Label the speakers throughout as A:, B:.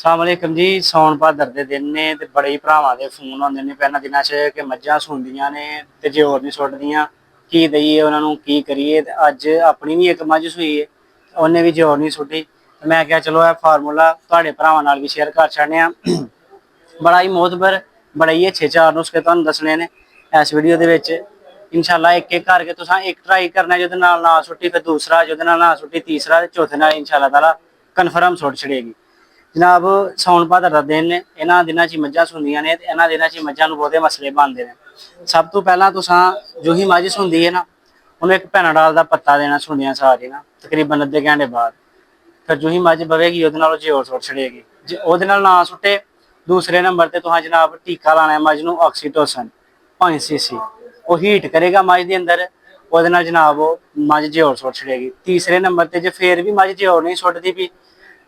A: ਸਲਾਮੁਅਲੈਕਮ ਜੀ। ਸੌਣ ਭਾਦਰ ਦੇ ਦਿਨ ਨੇ ਤੇ ਬੜੇ ਹੀ ਭਰਾਵਾਂ ਦੇ ਫੋਨ ਆਉਂਦੇ ਨੇ ਪਹਿਲਾਂ ਦਿਨਾਂ 'ਚ ਕਿ ਮੱਝਾਂ ਸੁੰਦੀਆਂ ਨੇ ਤੇ ਜੇ ਹੋਰ ਨਹੀਂ ਸੁੱਟਦੀਆਂ, ਕੀ ਦਈਏ ਉਹਨਾਂ ਨੂੰ, ਕੀ ਕਰੀਏ। ਤੇ ਅੱਜ ਆਪਣੀ ਵੀ ਇੱਕ ਮੱਝ ਸੂਈ ਹੈ, ਉਹਨੇ ਵੀ ਜੋਰ ਨਹੀਂ ਸੁੱਟੀ। ਮੈਂ ਕਿਹਾ ਚਲੋ ਇਹ ਫਾਰਮੂਲਾ ਤੁਹਾਡੇ ਭਰਾਵਾਂ ਨਾਲ ਵੀ ਸ਼ੇਅਰ ਕਰ ਛੱਡਦੇ ਆ। ਬੜਾ ਹੀ ਮੋਤਬਰ, ਬੜੇ ਹੀ ਅੱਛੇ ਚਾਰ ਨੁਸਖੇ ਤੁਹਾਨੂੰ ਦੱਸਣੇ ਨੇ ਇਸ ਵੀਡੀਓ ਦੇ ਵਿੱਚ। ਇਨਸ਼ਾਅੱਲਾ ਇੱਕ ਇੱਕ ਕਰਕੇ ਤੁਸੀਂ ਇੱਕ ਟਰਾਈ ਕਰਨਾ, ਜਿਹਦੇ ਨਾਲ ਨਾ ਸੁੱਟੀ ਫਿਰ ਦੂਸਰਾ, ਜਿਹਦੇ ਨਾਲ ਨਾ ਸੁੱਟੀ ਤੀਸਰਾ, ਤੇ ਚੌਥੇ ਨਾਲ ਇਨਸ਼ਾਅੱਲਾ ਤਾਲਾ ਕਨਫਰਮ ਸੁੱਟ ਛੜੇਗੀ। ਜਨਾਬ ਸੌਣ ਭਾਦਰ ਦਾ ਦਿਨ ਨੇ, ਇਹਨਾਂ ਦਿਨਾਂ 'ਚ ਮੱਝਾਂ ਸੁੰਦੀਆਂ ਨੇ ਤੇ ਇਹਨਾਂ ਦਿਨਾਂ 'ਚ ਮੱਝਾਂ ਨੂੰ ਬਹੁਤੇ ਮਸਲੇ ਬਣਦੇ ਨੇ। ਸਭ ਤੋਂ ਪਹਿਲਾਂ ਤੁਸੀਂ ਜੋ ਹੀ ਮੱਝ ਸੁੰਦੀ ਹੈ ਨਾ, ਉਹਨੂੰ ਇੱਕ ਪੈਨਾਡਾਲ ਦਾ ਪੱਤਾ ਦੇਣਾ ਸੁੰਦੀਆਂ ਸਾਰੀ ਨਾ, ਤਕਰੀਬਨ ਅੱਧੇ ਘੰਟੇ ਬਾਅਦ। ਫਿਰ ਜੋ ਹੀ ਮੱਝ ਬਵੇਗੀ ਉਹਦੇ ਨਾਲ ਜ਼ੋਰ ਸੁੱਟ ਛੜੇਗੀ। ਜੇ ਉਹਦੇ ਨਾਲ ਨਾ ਸੁੱਟੇ, ਦੂਸਰੇ ਨੰਬਰ ਤੇ ਤੁਸੀਂ ਜਨਾਬ ਟੀਕਾ ਲਾਣਾ ਮੱਝ ਨੂੰ ਆਕਸੀਟੋਸਨ 5 cc, ਉਹ ਹੀਟ ਕਰੇਗਾ ਮੱਝ ਦੇ ਅੰਦਰ, ਉਹਦੇ ਨਾਲ ਜਨਾਬ ਉਹ ਮੱਝ ਜ਼ੋਰ ਸੁੱਟ ਛੜੇਗੀ। ਤੀਸਰੇ ਨੰਬਰ ਤੇ ਜੇ ਫੇਰ ਵੀ ਮੱਝ ਜ਼ੋਰ ਨਹੀਂ ਸੁੱਟਦੀ ਵੀ,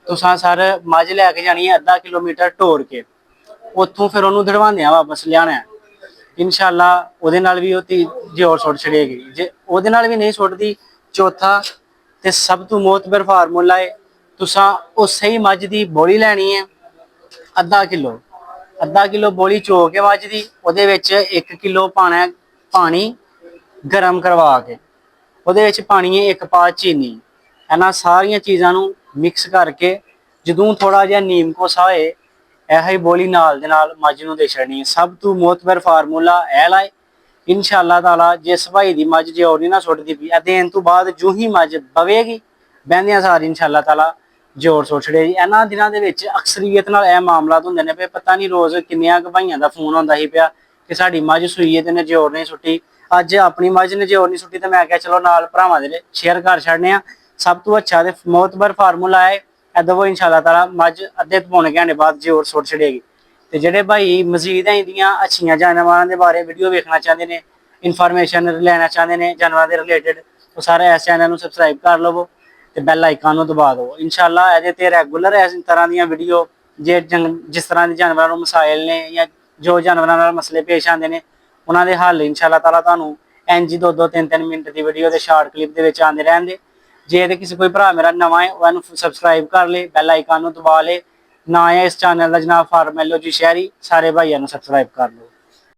A: ਤੁਸੀਂ ਸਰ ਮੱਝ ਲੈ ਕੇ ਜਾਣੀ ਹੈ ਅੱਧਾ ਕਿਲੋਮੀਟਰ ਟੋਰ ਕੇ, ਉੱਥੋਂ ਫਿਰ ਉਹਨੂੰ ਦੜਵਾਉਂਦਿਆਂ ਵਾਪਸ ਲਿਆਣਾ। ਇਨਸ਼ਾਅੱਲਾ ਉਹਦੇ ਨਾਲ ਵੀ ਉਹ ਜ਼ੋਰ ਸੁੱਟ ਛੜੇਗੀ। ਜੇ ਉਹਦੇ ਨਾਲ ਵੀ ਨਹੀਂ ਸੁੱਟਦੀ, ਚੌਥਾ ਤੇ ਸਭ ਤੋਂ ਮੋਤਬਰ ਫਾਰਮੂਲਾ ਹੈ, ਤੁਸੀਂ ਉਸੇ ਹੀ ਮੱਝ ਦੀ ਬੋਲੀ ਲੈਣੀ ਹੈ ਅੱਧਾ ਕਿਲੋ ਬੋਲੀ ਚੋ ਕੇ ਮੱਝ ਦੀ, ਉਹਦੇ ਵਿੱਚ 1 ਕਿਲੋ ਪਾਣਾ ਪਾਣੀ ਗਰਮ ਕਰਵਾ ਕੇ, ਉਹਦੇ ਵਿੱਚ ਪਾਣੀ ਹੈ 1 ਪਾ ਚੀਨੀ। ਇਹਨਾਂ ਸਾਰੀਆਂ ਚੀਜ਼ਾਂ ਨੂੰ ਮਿਕਸ ਕਰਕੇ ਜਦੋਂ ਥੋੜਾ ਜਿਹਾ ਨੀਮ ਕੋਸਾ ਹੋਏ, ਇਹੋ ਹੀ ਬੋਲੀ ਨਾਲ ਦੇ ਨਾਲ ਮੱਝ ਨੂੰ ਦੇ ਛੱਡਣੀ ਹੈ। ਸਭ ਤੋਂ ਮੋਤਬਰ ਫਾਰਮੂਲਾ ਇਹ ਲਾਏ। ਇਨਸ਼ਾਅੱਲਾ ਤਾਲਾ ਜਿਸ ਭਾਈ ਦੀ ਮੱਝ ਜੇ ਹੋਰ ਨਹੀਂ ਨਾ ਸੁੱਟਦੀ ਪਈ, ਦੇਣ ਤੋਂ ਬਾਅਦ ਜੋ ਹੀ ਮੱਝ ਬਵੇਗੀ, ਬਹਿੰਦਿਆਂ ਸਾਰੀ ਇਨਸ਼ਾਅੱਲਾ ਤਾਲਾ ਜ਼ੋਰ ਸੁੱਟ ਛੜੇਗੀ। ਇਹਨਾਂ ਦਿਨਾਂ ਦੇ ਵਿੱਚ ਅਕਸਰੀਅਤ ਨਾਲ ਇਹ ਮਾਮਲਾਤ ਹੁੰਦੇ ਨੇ ਪਏ। ਪਤਾ ਨਹੀਂ ਰੋਜ਼ ਕਿੰਨੀਆਂ ਕੁ ਭਾਈਆਂ ਦਾ ਫੋਨ ਆਉਂਦਾ ਸੀ ਪਿਆ ਕਿ ਸਾਡੀ ਮੱਝ ਸੂਈ ਹੈ ਤੇ ਨੇ ਜ਼ੋਰ ਨਹੀਂ ਸੁੱਟੀ। ਅੱਜ ਆਪਣੀ ਮੱਝ ਨੇ ਜ਼ੋਰ ਨਹੀਂ ਸੁੱਟੀ ਤੇ ਮੈਂ ਕਿਹਾ ਚਲੋ ਨਾਲ ਭਰਾਵਾਂ ਦੇ ਸ਼ੇਅਰ ਕਰ ਛੱਡਨੇ ਆ। ਸਭ ਤੋਂ ਅੱਛਾ ਤੇ ਮੋਤਬਰ ਫਾਰਮੂਲਾ ਹੈ ਇਦਾਂ, ਇਨਸ਼ਾਅੱਲਾ ਤਾਲਾ ਮੱਝ ਅੱਧੇ ਤੋਂ ਪੌਣੇ ਘੰਟੇ ਬਾਅਦ ਜ਼ੋਰ ਸੁੱਟ ਛੜੇਗੀ। ਤੇ ਜਿਹੜੇ ਭਾਈ ਮਜ਼ੀਦ ਦੀਆਂ ਅੱਛੀਆਂ ਜਾਨਵਰਾਂ ਦੇ ਬਾਰੇ ਵੀਡੀਓ ਵੇਖਣਾ ਚਾਹੁੰਦੇ ਨੇ, ਇਨਫੋਰਮੇਸ਼ਨ ਲੈਣਾ ਚਾਹੁੰਦੇ ਨੇ ਜਾਨਵਰਾਂ ਦੇ ਰਿਲੇਟਡ, ਉਹ ਸਾਰੇ ਇਸ ਚੈਨਲ ਨੂੰ ਸਬਸਕ੍ਰਾਈਬ ਕਰ ਲਵੋ ਤੇ ਬੈਲ ਆਈਕਨ ਨੂੰ ਦਬਾ ਦਿਓ। ਇਨਸ਼ਾਅੱਲਾ ਇਹਦੇ ਤੇ ਰੈਗੂਲਰ ਇਸ ਤਰ੍ਹਾਂ ਦੀਆਂ ਵੀਡੀਓ, ਜਿਸ ਤਰ੍ਹਾਂ ਦੇ ਜਾਨਵਰਾਂ ਨੂੰ ਮਸਾਇਲ ਨੇ ਜਾਂ ਜੋ ਜਾਨਵਰਾਂ ਨਾਲ ਮਸਲੇ ਪੇਸ਼ ਆਉਂਦੇ ਨੇ, ਉਹਨਾਂ ਦੇ ਹੱਲ ਇਨਸ਼ਾਅੱਲਾ ਤਾਲਾ ਤੁਹਾਨੂੰ ਇੰਜ 2-2 3-3 ਮਿੰਟ ਦੀ ਵੀਡੀਓ ਦੇ ਸ਼ਾਰਟ ਕਲਿੱਪ ਦੇ ਵਿੱਚ ਆਉਂਦੇ ਰਹਿਣਗੇ। ਜੇ ਤੇ ਕਿਸੇ ਕੋਈ ਭਰਾ ਮੇਰਾ ਨਵਾਂ ਹੈ, ਉਹਨੂੰ ਸਬਸਕ੍ਰਾਈਬ ਕਰ ਲੇ, ਬੈਲ ਆਈਕਨ ਨੂੰ ਦਬਾ ਲੇ। ਨਾ ਹੈ ਇਸ ਚੈਨਲ ਦਾ ਜਨਾਬ ਫਾਰਮੈਲੋ ਜੀ ਸ਼ਹਿਰੀ, ਸਾਰੇ ਭਾਈਆਂ ਨੂੰ ਸਬਸਕ੍ਰਾਈਬ ਕਰ ਲਓ।